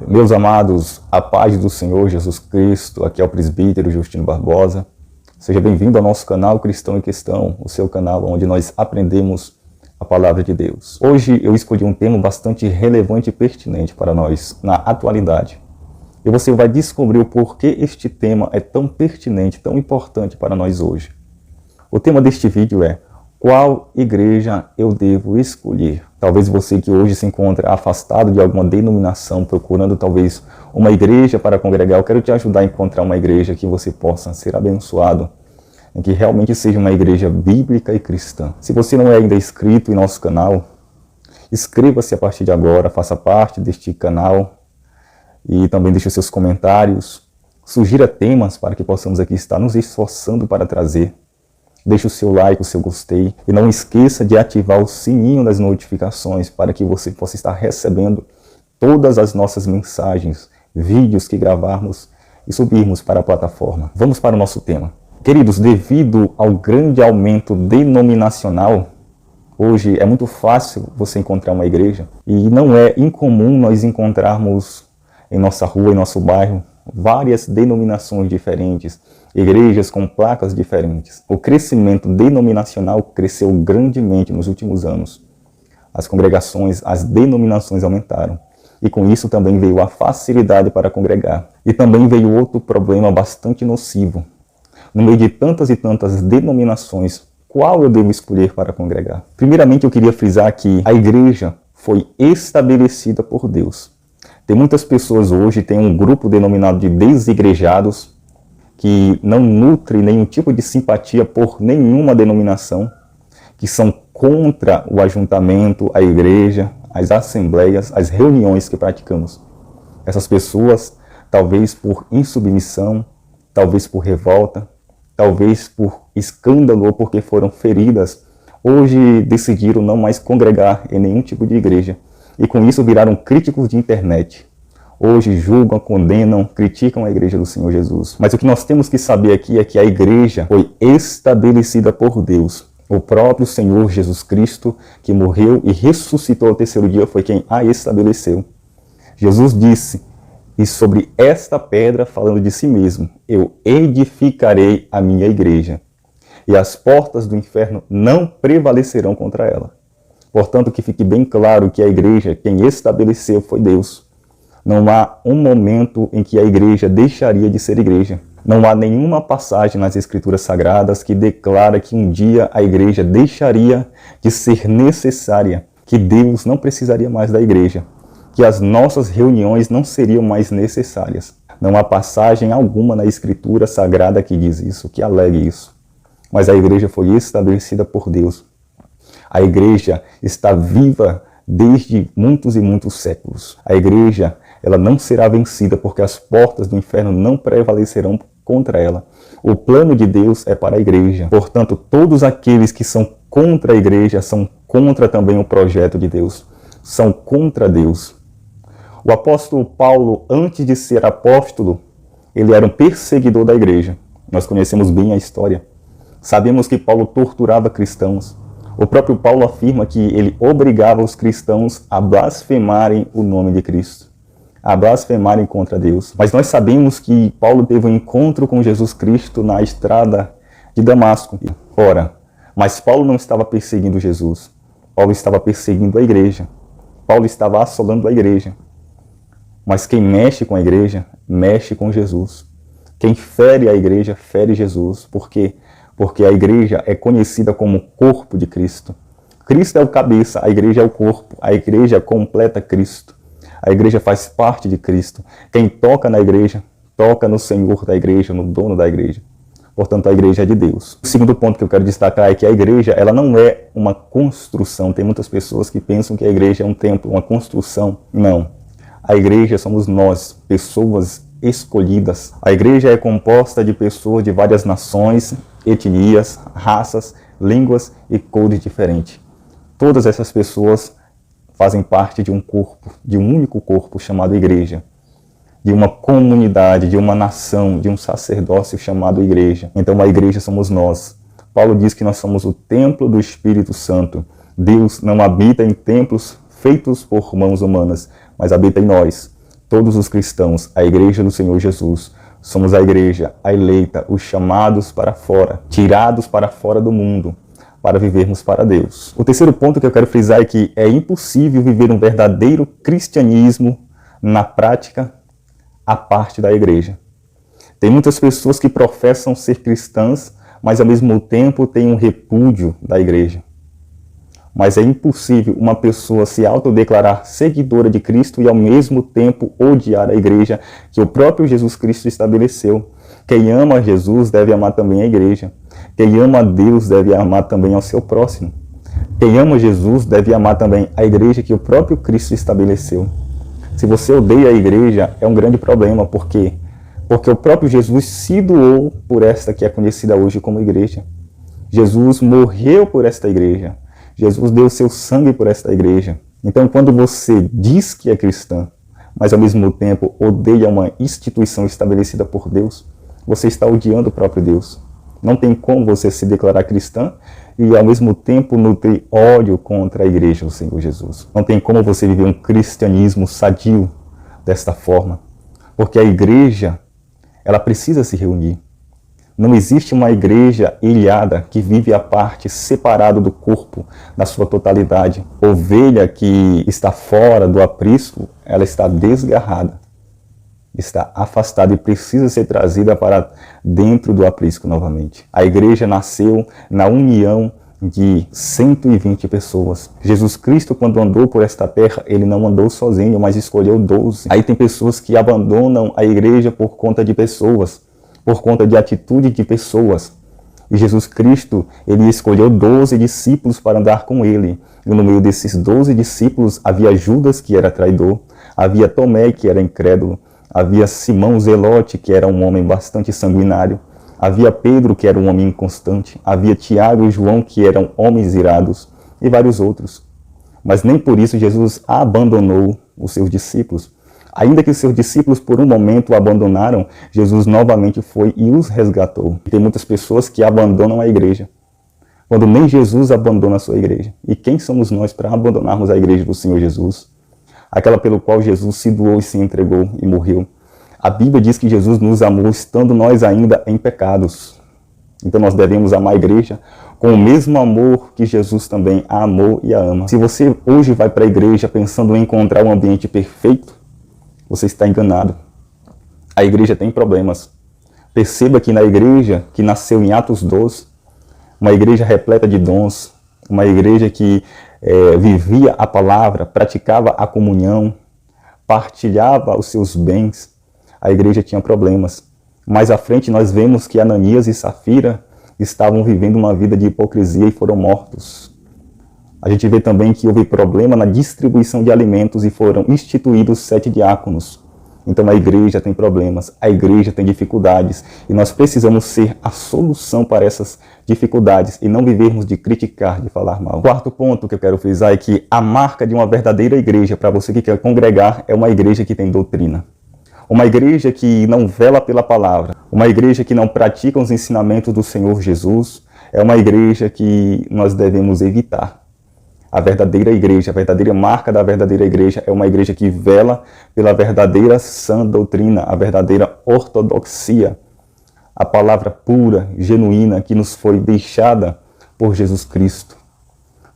Meus amados, a paz do Senhor Jesus Cristo, aqui é o presbítero Justino Barbosa. Seja bem-vindo ao nosso canal Cristão em Questão, o seu canal onde nós aprendemos a palavra de Deus. Hoje eu escolhi um tema bastante relevante e pertinente para nós na atualidade. E você vai descobrir o porquê este tema é tão pertinente, tão importante para nós hoje. O tema deste vídeo é: qual igreja eu devo escolher? Talvez você que hoje se encontra afastado de alguma denominação, procurando talvez uma igreja para congregar, eu quero te ajudar a encontrar uma igreja que você possa ser abençoado, em que realmente seja uma igreja bíblica e cristã. Se você não é ainda inscrito em nosso canal, inscreva-se a partir de agora, faça parte deste canal e também deixe seus comentários, sugira temas para que possamos aqui estar nos esforçando para trazer. Deixe o seu like, o seu gostei e não esqueça de ativar o sininho das notificações para que você possa estar recebendo todas as nossas mensagens, vídeos que gravarmos e subirmos para a plataforma. Vamos para o nosso tema. Queridos, devido ao grande aumento denominacional, hoje é muito fácil você encontrar uma igreja e não é incomum nós encontrarmos em nossa rua, em nosso bairro, várias denominações diferentes, igrejas com placas diferentes. O crescimento denominacional cresceu grandemente nos últimos anos. As congregações, as denominações aumentaram. E com isso também veio a facilidade para congregar. E também veio outro problema bastante nocivo. No meio de tantas e tantas denominações, qual eu devo escolher para congregar? Primeiramente, eu queria frisar que a igreja foi estabelecida por Deus. Tem muitas pessoas hoje, tem um grupo denominado de desigrejados, que não nutre nenhum tipo de simpatia por nenhuma denominação, que são contra o ajuntamento, a igreja, as assembleias, as reuniões que praticamos. Essas pessoas, talvez por insubmissão, talvez por revolta, talvez por escândalo ou porque foram feridas, hoje decidiram não mais congregar em nenhum tipo de igreja. E com isso viraram críticos de internet. Hoje julgam, condenam, criticam a igreja do Senhor Jesus. Mas o que nós temos que saber aqui é que a igreja foi estabelecida por Deus. O próprio Senhor Jesus Cristo, que morreu e ressuscitou ao terceiro dia, foi quem a estabeleceu. Jesus disse, e sobre esta pedra, falando de si mesmo, eu edificarei a minha igreja, e as portas do inferno não prevalecerão contra ela. Portanto, que fique bem claro que a igreja, quem estabeleceu foi Deus. Não há um momento em que a igreja deixaria de ser igreja. Não há nenhuma passagem nas Escrituras Sagradas que declara que um dia a igreja deixaria de ser necessária, que Deus não precisaria mais da igreja, que as nossas reuniões não seriam mais necessárias. Não há passagem alguma na Escritura Sagrada que diz isso, que alegue isso. Mas a igreja foi estabelecida por Deus. A igreja está viva desde muitos e muitos séculos. A igreja, ela não será vencida porque as portas do inferno não prevalecerão contra ela. O plano de Deus é para a igreja. Portanto, todos aqueles que são contra a igreja são contra também o projeto de Deus. São contra Deus. O apóstolo Paulo, antes de ser apóstolo, ele era um perseguidor da igreja. Nós conhecemos bem a história. Sabemos que Paulo torturava cristãos. O próprio Paulo afirma que ele obrigava os cristãos a blasfemarem o nome de Cristo, a blasfemarem contra Deus. Mas nós sabemos que Paulo teve um encontro com Jesus Cristo na estrada de Damasco. Ora, mas Paulo não estava perseguindo Jesus. Paulo estava perseguindo a igreja. Paulo estava assolando a igreja. Mas quem mexe com a igreja, mexe com Jesus. Quem fere a igreja, fere Jesus. Por quê? Porque a igreja é conhecida como corpo de Cristo. Cristo é o cabeça, a igreja é o corpo, a igreja completa Cristo. A igreja faz parte de Cristo. Quem toca na igreja, toca no Senhor da igreja, no dono da igreja. Portanto, a igreja é de Deus. O segundo ponto que eu quero destacar é que a igreja, ela não é uma construção. Tem muitas pessoas que pensam que a igreja é um templo, uma construção. Não. A igreja somos nós, pessoas escolhidas. A igreja é composta de pessoas de várias nações, etnias, raças, línguas e cores diferentes. Todas essas pessoas fazem parte de um corpo, de um único corpo chamado igreja, de uma comunidade, de uma nação, de um sacerdócio chamado igreja. Então a igreja somos nós. Paulo diz que nós somos o templo do Espírito Santo. Deus não habita em templos feitos por mãos humanas, mas habita em nós. todos os cristãos, a igreja do Senhor Jesus, somos a igreja, a eleita, os chamados para fora, tirados para fora do mundo, para vivermos para Deus. O terceiro ponto que eu quero frisar é que é impossível viver um verdadeiro cristianismo na prática à parte da igreja. Tem muitas pessoas que professam ser cristãs, mas ao mesmo tempo têm um repúdio da igreja. Mas é impossível uma pessoa se autodeclarar seguidora de Cristo e ao mesmo tempo odiar a igreja que o próprio Jesus Cristo estabeleceu. Quem ama Jesus deve amar também a igreja. Quem ama a Deus deve amar também ao seu próximo. Quem ama Jesus deve amar também a igreja que o próprio Cristo estabeleceu. Se você odeia a igreja, é um grande problema. Por quê? Porque o próprio Jesus se doou por esta que é conhecida hoje como igreja. Jesus morreu por esta igreja. Jesus deu seu sangue por esta igreja. Então, quando você diz que é cristã, mas ao mesmo tempo odeia uma instituição estabelecida por Deus, você está odiando o próprio Deus. Não tem como você se declarar cristã e ao mesmo tempo nutrir ódio contra a igreja do Senhor Jesus. Não tem como você viver um cristianismo sadio desta forma, porque a igreja, ela precisa se reunir. Não existe uma igreja ilhada que vive à parte, separado do corpo, na sua totalidade. Ovelha que está fora do aprisco, ela está desgarrada, está afastada e precisa ser trazida para dentro do aprisco novamente. A igreja nasceu na união de 120 pessoas. Jesus Cristo, quando andou por esta terra, ele não andou sozinho, mas escolheu 12. Aí tem pessoas que abandonam a igreja por conta de pessoas, por conta de atitude de pessoas. E Jesus Cristo, ele escolheu 12 discípulos para andar com ele. E no meio desses 12 discípulos havia Judas, que era traidor, havia Tomé, que era incrédulo, havia Simão Zelote, que era um homem bastante sanguinário, havia Pedro, que era um homem inconstante, havia Tiago e João, que eram homens irados, e vários outros. Mas nem por isso Jesus abandonou os seus discípulos. Ainda que os seus discípulos por um momento o abandonaram, Jesus novamente foi e os resgatou. Tem muitas pessoas que abandonam a igreja, quando nem Jesus abandona a sua igreja. E quem somos nós para abandonarmos a igreja do Senhor Jesus? Aquela pelo qual Jesus se doou e se entregou e morreu. A Bíblia diz que Jesus nos amou estando nós ainda em pecados. Então nós devemos amar a igreja com o mesmo amor que Jesus também a amou e a ama. Se você hoje vai para a igreja pensando em encontrar um ambiente perfeito, você está enganado. A igreja tem problemas. Perceba que na igreja que nasceu em Atos 12, uma igreja repleta de dons, uma igreja que vivia a palavra, praticava a comunhão, partilhava os seus bens, a igreja tinha problemas. Mais à frente nós vemos que Ananias e Safira estavam vivendo uma vida de hipocrisia e foram mortos. A gente vê também que houve problema na distribuição de alimentos e foram instituídos 7 diáconos. Então a igreja tem problemas, a igreja tem dificuldades e nós precisamos ser a solução para essas dificuldades e não vivermos de criticar, de falar mal. O quarto ponto que eu quero frisar é que a marca de uma verdadeira igreja, para você que quer congregar, é uma igreja que tem doutrina. Uma igreja que não vela pela palavra, uma igreja que não pratica os ensinamentos do Senhor Jesus, é uma igreja que nós devemos evitar. A verdadeira igreja, a verdadeira marca da verdadeira igreja é uma igreja que vela pela verdadeira sã doutrina, a verdadeira ortodoxia, a palavra pura, genuína, que nos foi deixada por Jesus Cristo,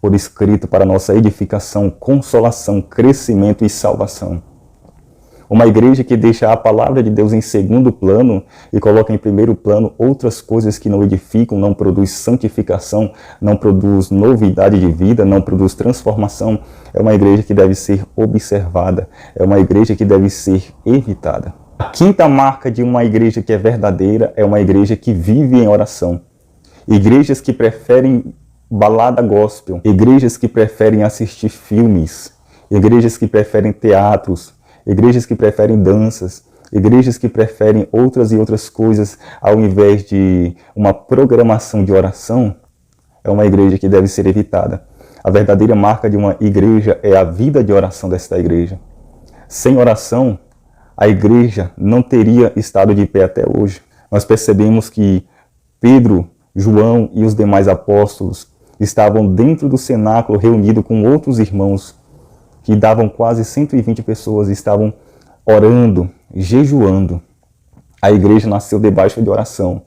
por escrito para nossa edificação, consolação, crescimento e salvação. Uma igreja que deixa a palavra de Deus em segundo plano e coloca em primeiro plano outras coisas que não edificam, não produz santificação, não produz novidade de vida, não produz transformação. É uma igreja que deve ser observada, é uma igreja que deve ser evitada. A quinta marca de uma igreja que é verdadeira é uma igreja que vive em oração. Igrejas que preferem balada gospel, igrejas que preferem assistir filmes, igrejas que preferem teatros, igrejas que preferem danças, igrejas que preferem outras e outras coisas ao invés de uma programação de oração, é uma igreja que deve ser evitada. A verdadeira marca de uma igreja é a vida de oração desta igreja. Sem oração, a igreja não teria estado de pé até hoje. Nós percebemos que Pedro, João e os demais apóstolos estavam dentro do cenáculo reunidos com outros irmãos que davam quase 120 pessoas, estavam orando, jejuando. A igreja nasceu debaixo de oração,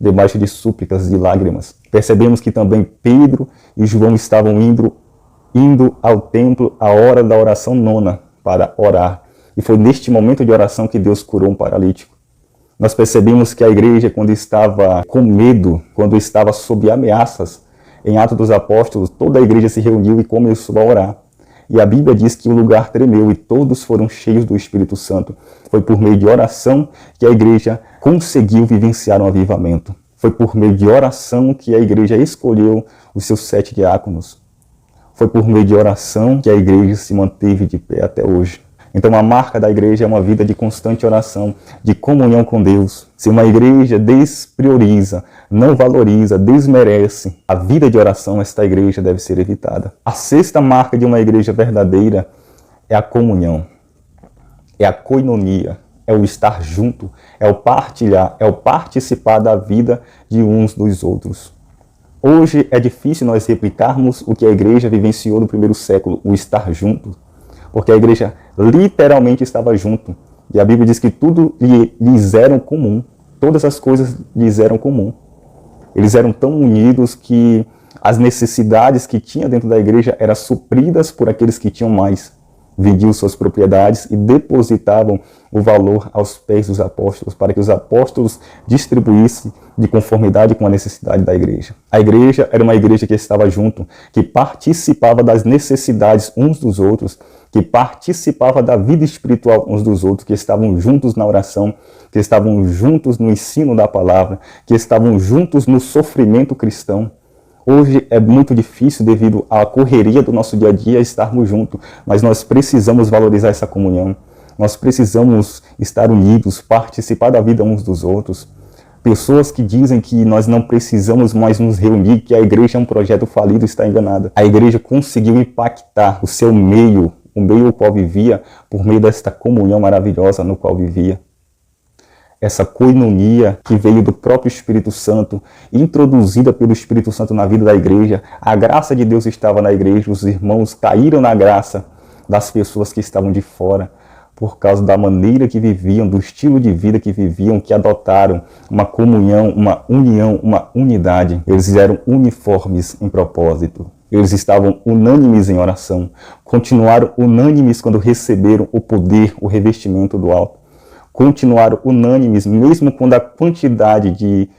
debaixo de súplicas, de lágrimas. Percebemos que também Pedro e João estavam indo ao templo à hora da oração nona para orar. E foi neste momento de oração que Deus curou um paralítico. Nós percebemos que a igreja, quando estava com medo, quando estava sob ameaças, em Atos dos Apóstolos, toda a igreja se reuniu e começou a orar. E a Bíblia diz que o lugar tremeu e todos foram cheios do Espírito Santo. Foi por meio de oração que a igreja conseguiu vivenciar um avivamento. Foi por meio de oração que a igreja escolheu os seus 7 diáconos. Foi por meio de oração que a igreja se manteve de pé até hoje. Então a marca da igreja é uma vida de constante oração, de comunhão com Deus. Se uma igreja desprioriza, não valoriza, desmerece a vida de oração, esta igreja deve ser evitada. A 6ª marca de uma igreja verdadeira é a comunhão, é a koinonia, é o estar junto, é o partilhar, é o participar da vida de uns dos outros. Hoje é difícil nós replicarmos o que a igreja vivenciou no primeiro século, o estar junto, porque a igreja literalmente estava junto. E a Bíblia diz que tudo lhes era comum, todas as coisas lhes eram comum. Eles eram tão unidos que as necessidades que tinha dentro da igreja eram supridas por aqueles que tinham mais. Vendiam suas propriedades e depositavam o valor aos pés dos apóstolos, para que os apóstolos distribuíssem de conformidade com a necessidade da igreja. A igreja era uma igreja que estava junto, que participava das necessidades uns dos outros, que participava da vida espiritual uns dos outros, que estavam juntos na oração, que estavam juntos no ensino da palavra, que estavam juntos no sofrimento cristão. Hoje é muito difícil, devido à correria do nosso dia a dia, estarmos juntos, mas nós precisamos valorizar essa comunhão. Nós precisamos estar unidos, participar da vida uns dos outros. Pessoas que dizem que nós não precisamos mais nos reunir, que a igreja é um projeto falido, está enganada. A igreja conseguiu impactar o seu meio, o meio no qual vivia, por meio desta comunhão maravilhosa no qual vivia. Essa koinonia que veio do próprio Espírito Santo, introduzida pelo Espírito Santo na vida da igreja. A graça de Deus estava na igreja, os irmãos caíram na graça das pessoas que estavam de fora, por causa da maneira que viviam, do estilo de vida que viviam, que adotaram uma comunhão, uma união, uma unidade. Eles eram uniformes em propósito. Eles estavam unânimes em oração. Continuaram unânimes quando receberam o poder, o revestimento do alto. Continuaram unânimes, mesmo quando a quantidade de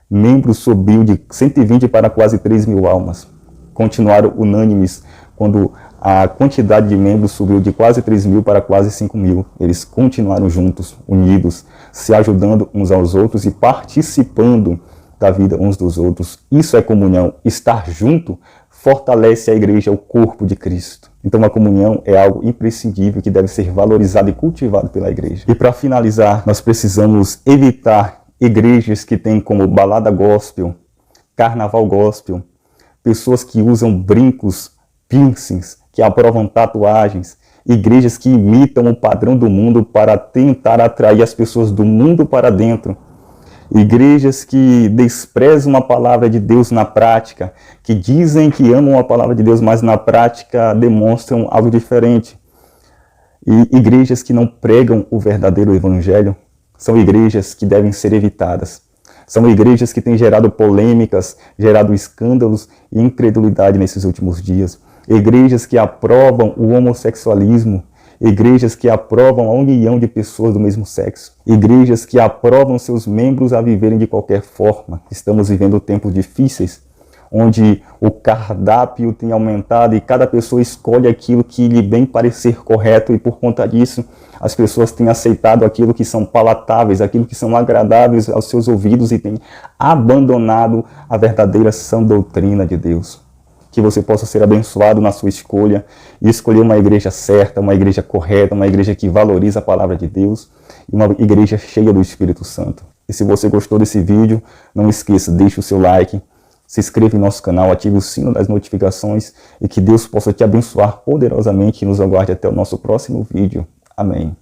membros subiu de 120 para quase 3.000 almas. Continuaram unânimes quando a quantidade de membros subiu de quase 3.000 para quase 5.000. Eles continuaram juntos, unidos, se ajudando uns aos outros e participando da vida uns dos outros. Isso é comunhão. Estar junto fortalece a igreja, o corpo de Cristo. Então a comunhão é algo imprescindível que deve ser valorizado e cultivado pela igreja. E para finalizar, nós precisamos evitar igrejas que têm como balada gospel, carnaval gospel, pessoas que usam brincos, piercings, que aprovam tatuagens, igrejas que imitam o padrão do mundo para tentar atrair as pessoas do mundo para dentro. Igrejas que desprezam a palavra de Deus na prática, que dizem que amam a palavra de Deus, mas na prática demonstram algo diferente. E igrejas que não pregam o verdadeiro evangelho são igrejas que devem ser evitadas. São igrejas que têm gerado polêmicas, gerado escândalos e incredulidade nesses últimos dias. Igrejas que aprovam o homossexualismo, igrejas que aprovam a união de pessoas do mesmo sexo, igrejas que aprovam seus membros a viverem de qualquer forma. Estamos vivendo tempos difíceis, onde o cardápio tem aumentado e cada pessoa escolhe aquilo que lhe bem parecer correto, e por conta disso as pessoas têm aceitado aquilo que são palatáveis, aquilo que são agradáveis aos seus ouvidos, e têm abandonado a verdadeira sã doutrina de Deus. Que você possa ser abençoado na sua escolha e escolher uma igreja certa, uma igreja correta, uma igreja que valoriza a palavra de Deus e uma igreja cheia do Espírito Santo. E se você gostou desse vídeo, não esqueça, deixe o seu like, se inscreva em nosso canal, ative o sino das notificações e que Deus possa te abençoar poderosamente e nos aguarde até o nosso próximo vídeo. Amém.